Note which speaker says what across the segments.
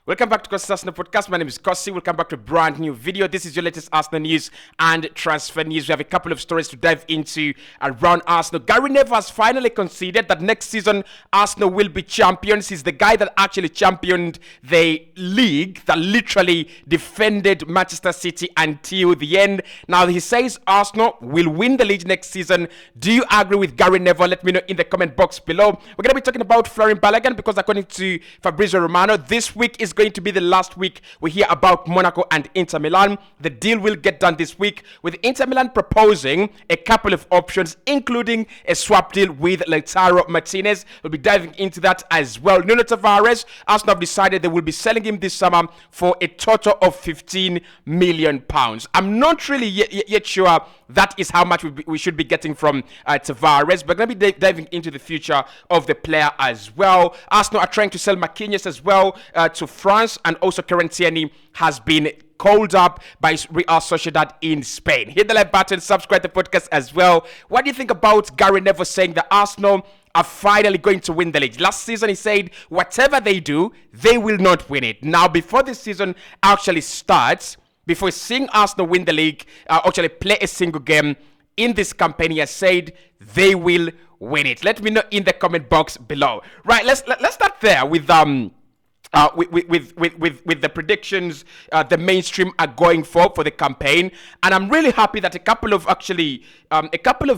Speaker 1: Welcome back to Cossy Arsenal Podcast. My name is Cossy. Welcome back to a brand new video. This is your latest Arsenal news and transfer news. We have a couple of stories to dive into around Arsenal. Gary Neville has finally conceded that next season Arsenal will be champions. He's the guy that actually championed the league, that literally defended Manchester City until the end. Now he says Arsenal will win the league next season. Do you agree with Gary Neville? Let me know in the comment box below. We're going to be talking about Balogun because according to Fabrizio Romano, this week is going to be the last week we hear about Monaco and Inter Milan. The deal will get done this week, with Inter Milan proposing a couple of options, including a swap deal with Lautaro Martinez. We'll be diving into that as well. Nuno Tavares, Arsenal have decided they will be selling him this summer for a total of £15 million. I'm not really yet sure that is how much we should be getting from Tavares, but we're going to be diving into the future of the player as well. Arsenal are trying to sell Martinez as well to France, and also Tierney has been called up by Real Sociedad in Spain. Hit the like button, subscribe to the podcast as well. What do you think about Gary Neville saying that Arsenal are finally going to win the league? Last season he said whatever they do, they will not win it. Now, before this season actually starts, before seeing Arsenal win the league, actually play a single game in this campaign, he has said they will win it. Let me know in the comment box below. Right, let's start there with the predictions the mainstream are going for the campaign. And I'm really happy that a couple of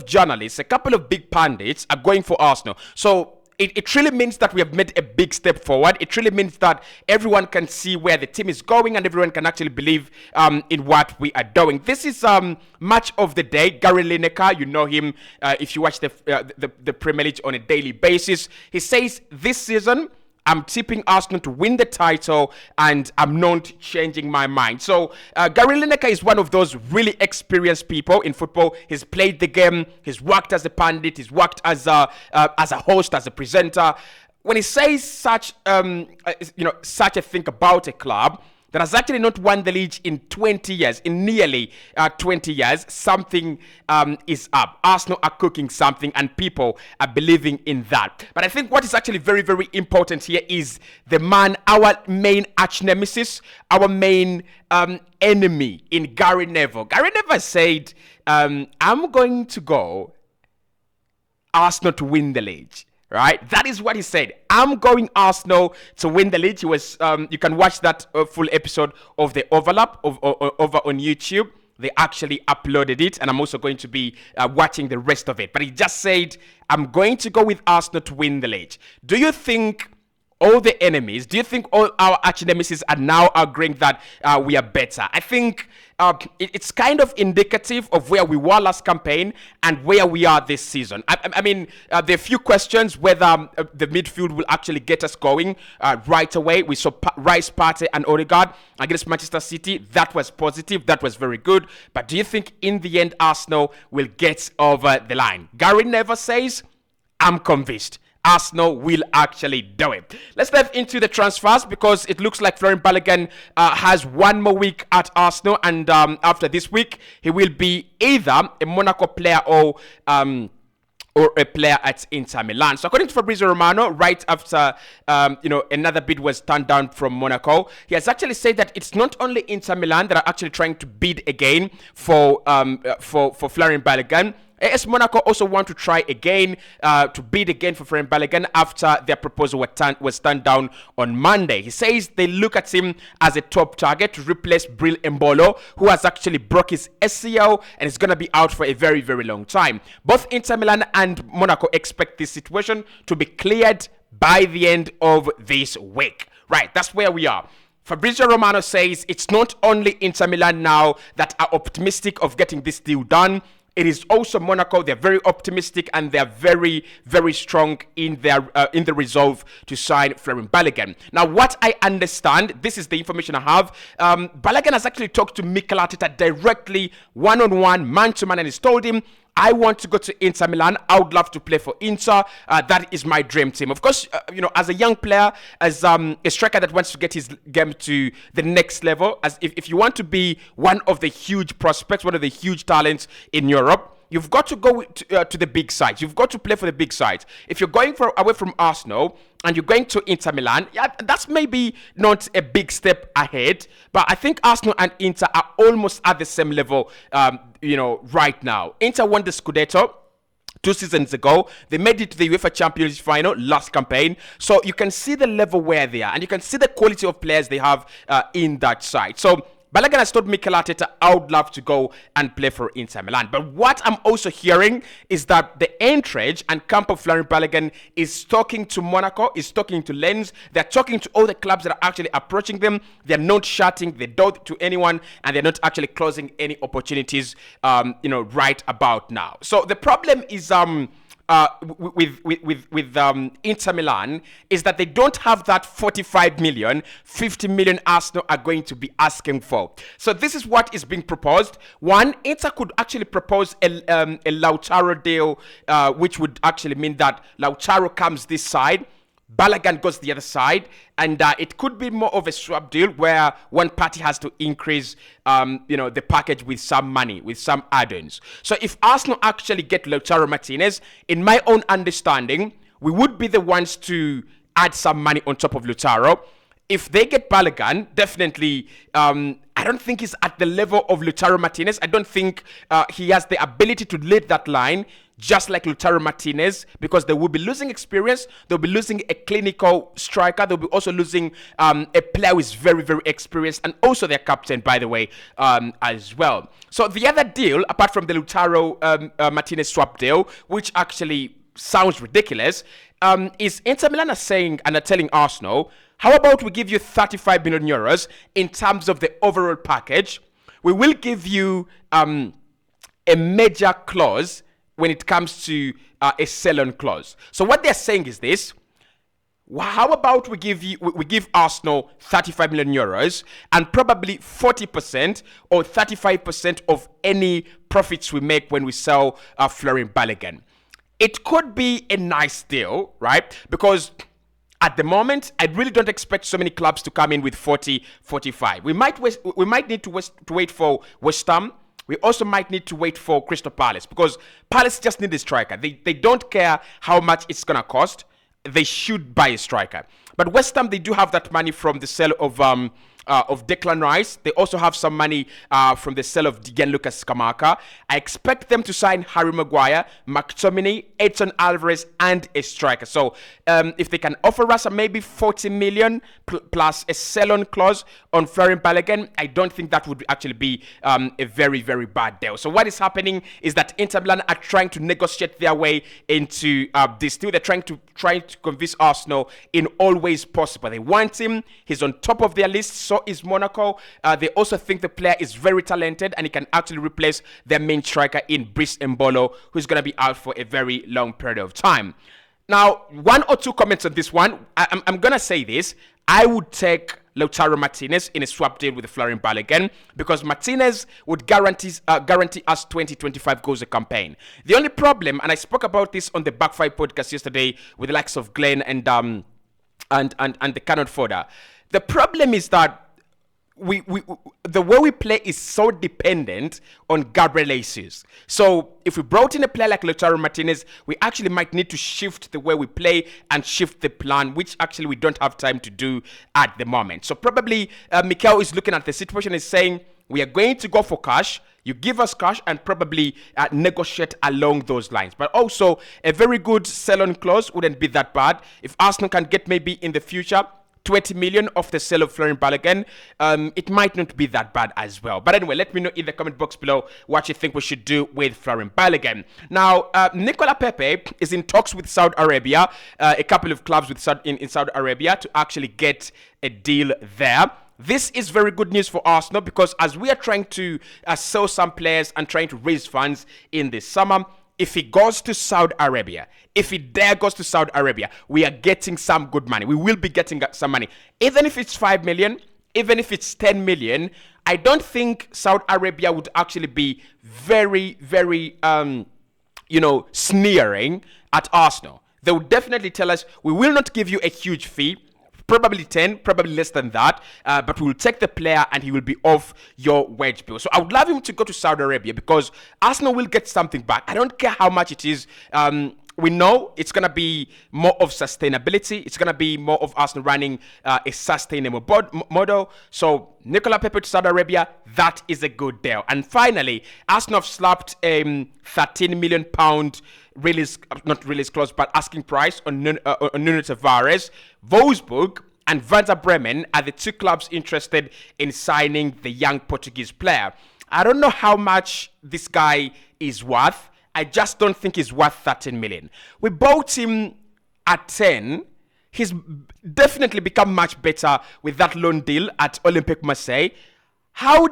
Speaker 1: journalists, a couple of big pundits are going for Arsenal. So it really means that we have made a big step forward. It really means that everyone can see where the team is going and everyone can actually believe in what we are doing. This is match of the day. Gary Lineker, you know him if you watch the Premier League on a daily basis. He says this season, I'm tipping Arsenal to win the title, and I'm not changing my mind. So Gary Lineker is one of those really experienced people in football. He's played the game. He's worked as a pundit. He's worked as a host, as a presenter. When he says such a thing about a club that has actually not won the league in 20 years, in nearly 20 years, something is up. Arsenal are cooking something and people are believing in that. But I think what is actually very, very important here is the man, our main arch nemesis, our main enemy in Gary Neville. Gary Neville said, I'm going to go Arsenal to win the league. Right, that is what he said. I'm going Arsenal to win the league. He was. You can watch that full episode of the overlap over on YouTube. They actually uploaded it, and I'm also going to be watching the rest of it. But he just said, "I'm going to go with Arsenal to win the league." Do you think all the enemies? Do you think all our arch nemesis are now agreeing that we are better? I think it's kind of indicative of where we were last campaign and where we are this season. I mean, there are a few questions whether the midfield will actually get us going right away. We saw Rice, Partey and Odegaard against Manchester City. That was positive. That was very good. But do you think in the end Arsenal will get over the line? Gary Neville says, I'm convinced Arsenal will actually do it. Let's dive into the transfers because it looks like Balogun has one more week at Arsenal, and after this week, he will be either a Monaco player or a player at Inter Milan. So according to Fabrizio Romano, right after another bid was turned down from Monaco, he has actually said that it's not only Inter Milan that are actually trying to bid again for Balogun. AS Monaco also want to try again to bid again for Balogun after their proposal was turned down on Monday. He says they look at him as a top target to replace Bril Embolo, who has actually broke his ACL and is going to be out for a very, very long time. Both Inter Milan and Monaco expect this situation to be cleared by the end of this week. Right, that's where we are. Fabrizio Romano says it's not only Inter Milan now that are optimistic of getting this deal done. It is also Monaco. They're very optimistic and they're very, very strong in the resolve to sign Balogun. Now, what I understand, this is the information I have. Balogun has actually talked to Mikel Arteta directly, one-on-one, man-to-man, and he's told him, I want to go to Inter Milan. I would love to play for Inter. That is my dream team. Of course, as a young player, as a striker that wants to get his game to the next level, as if you want to be one of the huge prospects, one of the huge talents in Europe, you've got to go to the big sides. You've got to play for the big sides. If you're going away from Arsenal and you're going to Inter Milan, yeah, that's maybe not a big step ahead, but I think Arsenal and Inter are almost at the same level, right now. Inter won the Scudetto 2 seasons ago. They made it to the UEFA Champions League final last campaign. So you can see the level where they are, and you can see the quality of players they have in that side. So Balogun has told Mikel Arteta, I would love to go and play for Inter Milan. But what I'm also hearing is that the entourage and camp of Florian Balogun is talking to Monaco, is talking to Lens. They're talking to all the clubs that are actually approaching them. They're not shutting the door to anyone, and they're not actually closing any opportunities, right about now. So the problem is, with Inter Milan is that they don't have that 45 million, 50 million Arsenal are going to be asking for. So this is what is being proposed. One, Inter could actually propose a Lautaro deal, which would actually mean that Lautaro comes this side, Balogun goes the other side, and it could be more of a swap deal where one party has to increase, the package with some money, with some add-ons. So if Arsenal actually get Lautaro Martinez, in my own understanding, we would be the ones to add some money on top of Lautaro. If they get Balogun, definitely, I don't think he's at the level of Lautaro Martinez. I don't think he has the ability to lead that line, just like Lautaro Martinez, because they will be losing experience. They'll be losing a clinical striker. They'll be also losing a player who is very, very experienced, and also their captain, by the way, as well. So the other deal, apart from the Lautaro Martinez swap deal, which actually sounds ridiculous, is Inter Milan are saying and are telling Arsenal, how about we give you 35 million euros in terms of the overall package? We will give you a major clause when it comes to a sell-on clause. So what they're saying is this: how about we give Arsenal 35 million euros and probably 40% or 35% of any profits we make when we sell Florian Balogun. It could be a nice deal, right? Because at the moment, I really don't expect so many clubs to come in with 40, 45. We might need to wait for West Ham. We also might need to wait for Crystal Palace, because Palace just need a striker. They don't care how much it's going to cost. They should buy a striker. But West Ham, they do have that money from the sale of Declan Rice. They also have some money from the sale of Gianluca Scamacca. I expect them to sign Harry Maguire, McTominay, Edson Alvarez, and a striker. So if they can offer us maybe 40 million plus a sell-on clause on Florian Balogun, I don't think that would actually be a very, very bad deal. So what is happening is that Inter Milan are trying to negotiate their way into this deal. They're trying to convince Arsenal in all ways possible. They want him. He's on top of their list. So is Monaco. They also think the player is very talented and he can actually replace their main striker in Brice Mbolo, who's going to be out for a very long period of time. Now, one or two comments on this one. I'm going to say this. I would take Lautaro Martinez in a swap deal with Florian Balogun, because Martinez would guarantee us 20-25 goals a campaign. The only problem, and I spoke about this on the Back Five podcast yesterday with the likes of Glenn and the Cannon Fodder. The problem is that the way we play is so dependent on Gabriel Jesus. So if we brought in a player like Lautaro Martinez, we actually might need to shift the way we play and shift the plan, which actually we don't have time to do at the moment. So probably Mikel is looking at the situation and saying, we are going to go for cash. You give us cash and probably negotiate along those lines. But also, a very good sell-on clause wouldn't be that bad. If Arsenal can get maybe in the future 20 million off the sale of Florian Balogun, it might not be that bad as well. But anyway, let me know in the comment box below what you think we should do with Florian Balogun. Now, Nicola Pepe is in talks with Saudi Arabia, a couple of clubs in Saudi Arabia, to actually get a deal there. This is very good news for Arsenal, because as we are trying to sell some players and trying to raise funds in this summer, if he goes to Saudi Arabia, if he goes to Saudi Arabia, we are getting some good money. We will be getting some money. Even if it's 5 million, even if it's 10 million, I don't think Saudi Arabia would actually be very, very, sneering at Arsenal. They would definitely tell us, we will not give you a huge fee. Probably 10, probably less than that, but we'll take the player and he will be off your wage bill. So I would love him to go to Saudi Arabia, because Arsenal will get something back. I don't care how much it is. we know it's going to be more of sustainability. It's going to be more of Arsenal running a sustainable model. So Nicola Pepe to Saudi Arabia, that is a good deal. And finally, Arsenal have slapped £13 million release, not release clause, but asking price on Nuno Tavares. Wolfsburg and Werder Bremen are the two clubs interested in signing the young Portuguese player. I don't know how much this guy is worth. I just don't think he's worth 13 million. We bought him at 10. He's definitely become much better with that loan deal at Olympique Marseille. How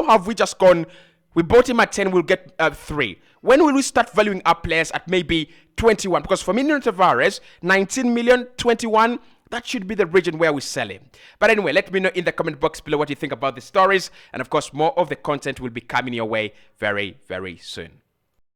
Speaker 1: have we just gone? We bought him at 10, we'll get 3. When will we start valuing our players at maybe 21? Because for me, Nuno Tavares, 19 million, 21, that should be the region where we sell him. But anyway, let me know in the comment box below what you think about the stories. And of course, more of the content will be coming your way very, very soon.